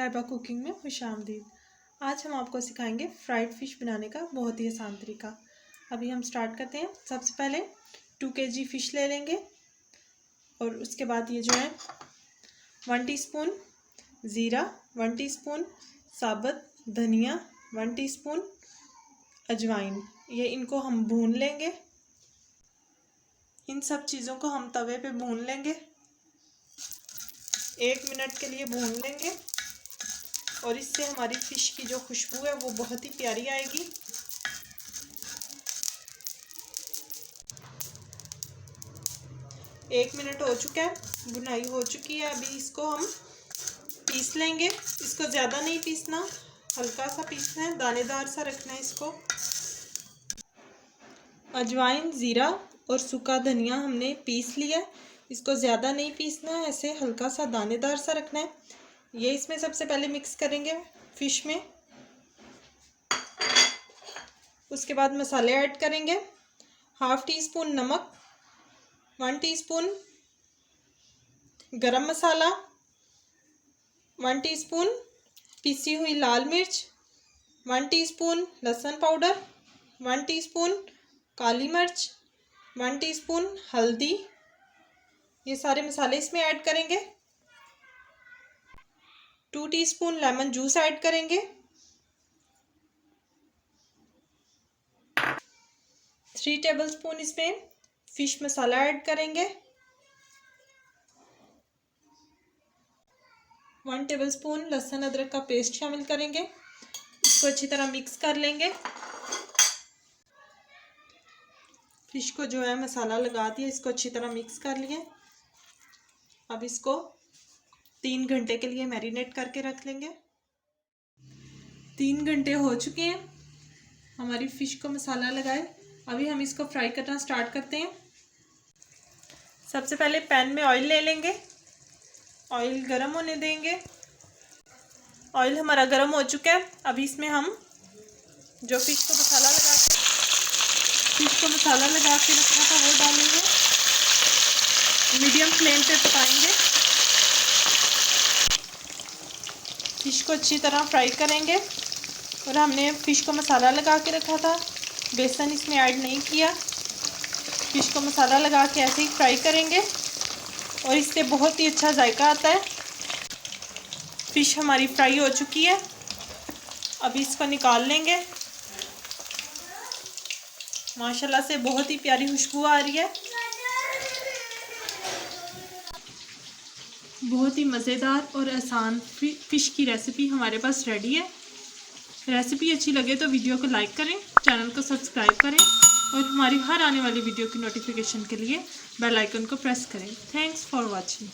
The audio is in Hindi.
लाइबा कुकिंग में खुशामदीद। आज हम आपको सिखाएंगे फ्राइड फ़िश बनाने का बहुत ही आसान तरीका। अभी हम स्टार्ट करते हैं। सबसे पहले 2 kg फ़िश ले लेंगे और उसके बाद ये जो है 1 टीस्पून ज़ीरा, 1 टीस्पून साबुत धनिया, 1 टीस्पून अजवाइन, ये इनको हम भून लेंगे। इन सब चीज़ों को हम तवे पे भून लेंगे, 1 मिनट के लिए भून लेंगे और इससे हमारी फ़िश की जो खुशबू है वो बहुत ही प्यारी आएगी। एक मिनट हो चुका है, भुनाई हो चुकी है। अभी इसको हम पीस लेंगे। इसको ज़्यादा नहीं पीसना, हल्का सा पीसना है, दानेदार सा रखना है इसको। अजवाइन, ज़ीरा और सूखा धनिया हमने पीस लिया। इसको ज़्यादा नहीं पीसना है, ऐसे हल्का सा दानेदार सा रखना है। ये इसमें सबसे पहले मिक्स करेंगे फ़िश में। उसके बाद मसाले ऐड करेंगे। 1/2 टीस्पून नमक, 1 टीस्पून गरम मसाला, 1 टीस्पून पिसी हुई लाल मिर्च, 1 टीस्पून लहसुन पाउडर, 1 टीस्पून काली मिर्च, 1 टीस्पून हल्दी। ये सारे मसाले इसमें ऐड करेंगे। 2 टीस्पून लेमन जूस ऐड करेंगे। 3 टेबलस्पून इसमें फिश मसाला ऐड करेंगे। 1 टेबलस्पून लहसुन अदरक का पेस्ट शामिल करेंगे। इसको अच्छी तरह मिक्स कर लेंगे। फिश को जो है मसाला लगा दिया, इसको अच्छी तरह मिक्स कर लिए। अब इसको 3 घंटे के लिए मैरिनेट करके रख लेंगे। 3 घंटे हो चुके हैं हमारी फ़िश को मसाला लगाए। अभी हम इसको फ्राई करना स्टार्ट करते हैं। सबसे पहले पैन में ऑयल ले लेंगे, ऑयल गरम होने देंगे। ऑयल हमारा गरम हो चुका है। अभी इसमें हम जो फ़िश को मसाला लगा के रखा था वो डालेंगे। मीडियम फ्लेम पे पकाएंगे। फ़िश को अच्छी तरह फ्राई करेंगे। और हमने फ़िश को मसाला लगा के रखा था, बेसन इसमें ऐड नहीं किया। फ़िश को मसाला लगा के ऐसे ही फ्राई करेंगे और इससे बहुत ही अच्छा जायका आता है। फ़िश हमारी फ्राई हो चुकी है। अभी इसको निकाल लेंगे। माशाल्लाह से बहुत ही प्यारी खुशबू आ रही है। बहुत ही मज़ेदार और आसान फ़िश की रेसिपी हमारे पास रेडी है। रेसिपी अच्छी लगे तो वीडियो को लाइक करें, चैनल को सब्सक्राइब करें और हमारी हर आने वाली वीडियो की नोटिफिकेशन के लिए बेल आइकन को प्रेस करें। Thanks for watching.